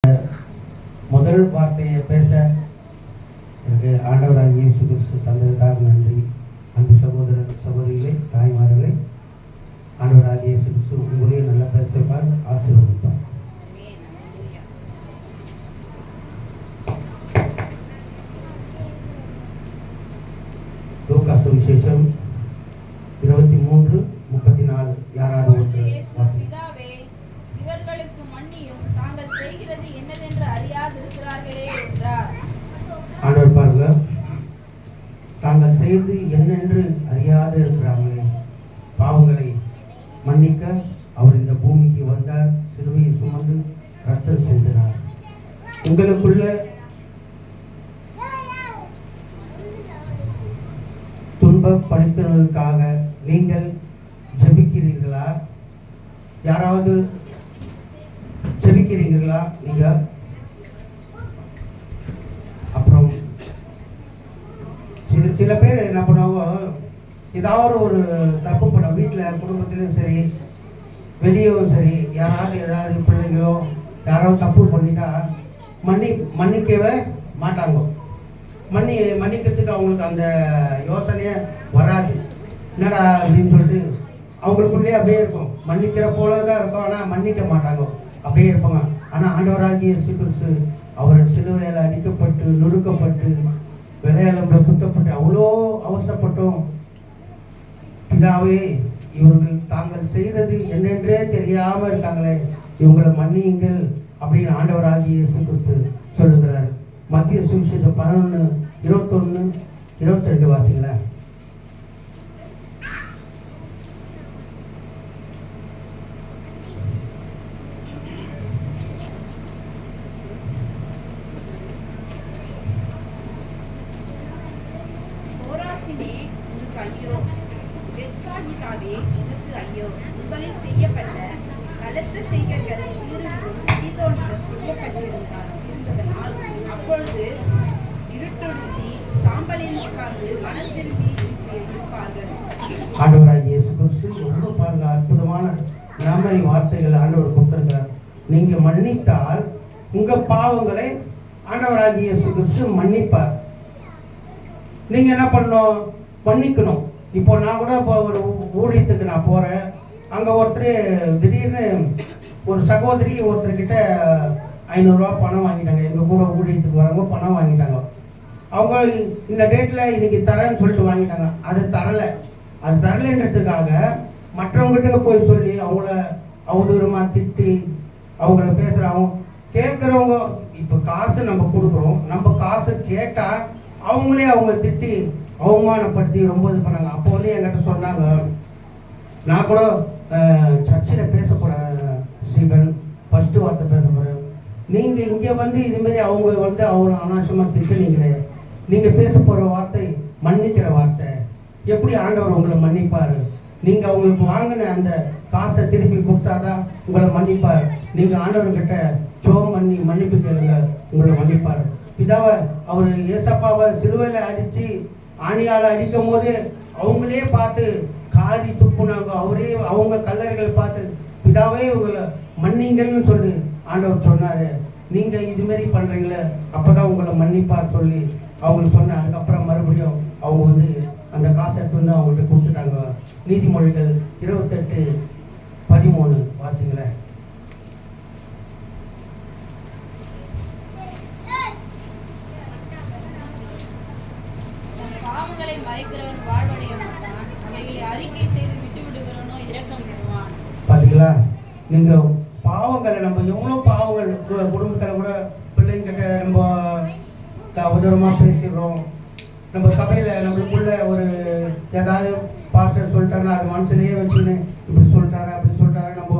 முதல் வார்த்தையை பேச எனக்கு ஆண்டவராகிய இயேசு கிறிஸ்து தந்ததுக்காக நன்றி. அன்பு சகோதரர் சகோதரிகளே, தாய்மார்களே, ஆண்டவராகிய இயேசு கிறிஸ்து உங்களையும் நல்லா பேசுவார், ஆசீர்வதிப்பார். லூக்கா சுவிசேஷம் 23:34. யாராவது ஒருத்தர் பிதாவே, இவர்களுக்கு மன்னியும், தாங்கள் செய்கிறது என்னதென்று அறியாதிருக்கிறார்களே என்றார். ஆண்டவர் பாருங்க, தாங்கள் செய்து என்னென்று அறியாது இருக்கிறார்களே. பாவங்களை மன்னிக்க அவர் இந்த பூமிக்கு வந்தார், சிலுவையை சுமந்து ரத்தம் சிந்தினார். உங்களுக்குள்ள துன்பப்படுத்தினதற்காக நீங்கள் ஜெபிக்கிறீர்களா? யாராவது ஜெபிக்கிறீர்களா? நீங்க அப்புறம் சில பேர் என்ன பண்ணுவாங்க, ஏதாவது ஒரு தப்பு பண்ண வீட்டில் குடும்பத்திலும் சரி வெளியவும் சரி, யாராவது ஏதாவது பிள்ளைங்களோ யாராவது தப்பு பண்ணிட்டா மன்னிக்கவே மாட்டாங்க. மன்னிக்கிறதுக்கு அவங்களுக்கு அந்த யோசனையே வராது. என்னடா அப்படின்னு சொல்லிட்டு அவங்களுக்குள்ளேயே அப்படியே இருக்கும். மன்னிக்கிற போல தான் இருக்கும், ஆனால் மன்னிக்க மாட்டாங்க, அப்படியே இருப்பாங்க. ஆனால் ஆண்டவராகிய இயேசு கிறிஸ்து அவர் சிலுவையில் அடிக்கப்பட்டு நொறுக்கப்பட்டு விளையாட குத்தப்பட்டு அவ்வளோ அவசரப்பட்டோம். பிதாவே, இவர்கள் தாங்கள் செய்கிறது என்னென்றே தெரியாமல் இருக்காங்களே, இவங்களை மன்னியுங்கள் அப்படின்னு ஆண்டவராகிய இயேசு கிறிஸ்து சொல்லுகிறார். மத்திய சுவிசேஷம் 11:21-22 வாசிங்களேன். ஐயோ, பெத்சாயிதாவே, உனக்கு ஐயோ! உங்களில் செய்யப்பட்ட பலத்த செய்கைகள் தீருவிலும் சீதோனிலும் செய்யப்பட்டிருந்ததனால் அப்பொழுது இருட்டொடுத்தி சாம்பலில் உட்கார்ந்து மனம் திரும்பி இருப்பார்கள். ஆண்டவராகிய இயேசு கிறிஸ்து ரொம்ப பாருங்க, அற்புதமான நம்மை வார்த்தைகள் ஆண்டவர் கொடுத்திருக்கிறார். நீங்க மன்னித்தால் உங்க பாவங்களை ஆண்டவராகிய இயேசு கிறிஸ்து மன்னிப்பார். நீங்க என்ன பண்ணணும்? மன்னிக்கணும். இப்போ நான் கூட இப்போ ஒரு ஊழியத்துக்கு நான் போகிறேன். அங்கே ஒருத்தர் திடீர்னு ஒரு சகோதரி ஒருத்தர்கிட்ட 500 ரூபா பணம் வாங்கிட்டாங்க. எங்கள் கூட ஊழியத்துக்கு வரவங்க பணம் வாங்கிட்டாங்க. அவங்க இந்த டேட்டில் இன்னைக்கு தரேன்னு சொல்லிட்டு வாங்கிட்டாங்க. அது தரலைன்றதுக்காக மற்றவங்ககிட்ட போய் சொல்லி அவங்கள அவதூறமாக திட்டி அவங்கள பேசுகிறாங்க. கேட்குறவங்க இப்போ காசு நம்ம கொடுக்குறோம், நம்ம காசு கேட்டால் அவங்களே அவங்க திட்டி அவமானப்படுத்தி ரொம்ப இது பண்ணாங்க. அப்போ வந்து என்கிட்ட சொன்னாங்க, நான் கூட சர்ச்சில் பேச போகிறேன் ஸ்ரீபன், ஃபஸ்ட்டு வார்த்தை பேச போகிறேன். நீங்கள் இங்கே வந்து இதுமாரி அவங்க வந்து அவ்வளோ அனாவசியமாக திட்டுனீங்களே, நீங்கள் பேச போகிற வார்த்தை மன்னிக்கிற வார்த்தை. எப்படி ஆண்டவர் உங்களை மன்னிப்பார்? நீங்கள் அவங்களுக்கு வாங்கின அந்த காசை திருப்பி கொடுத்தாதான் உங்களை மன்னிப்பார். நீங்கள் ஆண்டவர்கிட்ட ஜெபம் பண்ணி மன்னிப்பு கேளுங்க, உங்களை மன்னிப்பார். பிதாவை அவர் ஏசப்பாவை சிலுவையில் அடித்து ஆணியால் அடிக்கும் போது அவங்களே பார்த்து காரி துப்புனாங்க. அவரே அவங்க கல்லறைகள் பார்த்து பிதாவே உங்களை மன்னிங்கள்னு சொல்லி ஆண்டவர் சொன்னார். நீங்கள் இதுமாரி பண்ணுறீங்களே, அப்போ தான் உங்களை மன்னிப்பார் சொல்லி அவங்களுக்கு சொன்னேன். அதுக்கப்புறம் மறுபடியும் அவங்க வந்து அந்த காசை எடுத்து வந்து அவங்கள்ட்ட கொடுத்துட்டாங்க. நீதிமொழிகள் 28:13 வாசிங்களேன். பார்த்தீங்களா? நீங்கள் பாவங்களை நம்ம எவ்வளோ பாவங்கள் குடும்பத்தில் கூட பிள்ளைங்கிட்ட ரொம்ப அவதூறமாக பேசிடுறோம். நம்ம சபையில் நம்மளுக்குள்ள ஒரு ஏதாவது பாஸ்டர் சொல்லிட்டாருன்னா அது மனசுலேயே வச்சுன்னு இப்படி சொல்லிட்டாரு அப்படி சொல்லிட்டாரு. நம்ம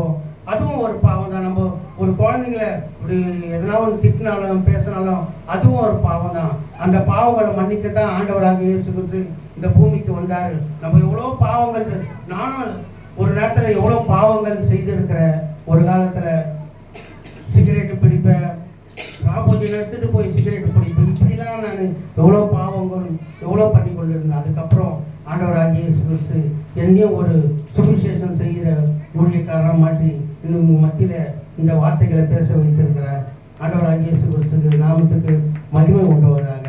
அதுவும் ஒரு பாவம் தான். நம்ம ஒரு குழந்தைங்கள இப்படி எதனா ஒன்று திட்டினாலும் பேசினாலும் அதுவும் ஒரு பாவம் தான். அந்த பாவங்களை மன்னிக்கத்தான் ஆண்டவராக இயேசு கிறிஸ்து இந்த பூமிக்கு வந்தார். நம்ம எவ்வளோ பாவங்கள், நானும் ஒரு நேரத்தில் எவ்வளோ பாவங்கள் செய்திருக்கிற. ஒரு காலத்தில் சிகரெட்டு பிடிப்பேன், ராபோஜன் எடுத்துகிட்டு போய் சிகரெட்டு பிடிப்பேன். இப்படிலாம் நான் எவ்வளோ பாவங்கள் எவ்வளோ பண்ணி கொண்டிருந்தேன். அதுக்கப்புறம் ஆண்டவராகிய இயேசு கிறிஸ்து என்னையும் ஒரு சுவிசேஷம் செய்கிற ஊழியக்காரராக மாற்றி இன்னும் மத்தியில் இந்த வார்த்தைகளை பேச வைத்திருக்கிறார். ஆண்டவர் ஆண்டவராகிய இயேசு கிறிஸ்துவின் நாமத்துக்கு மகிமை உண்டாவதாக.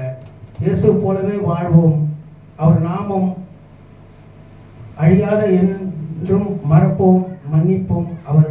இயேசு போலவே வாழ்வோம். அவர் நாமம் அழியாத என்றும் மறப்போம், மன்னிப்போம். அவர்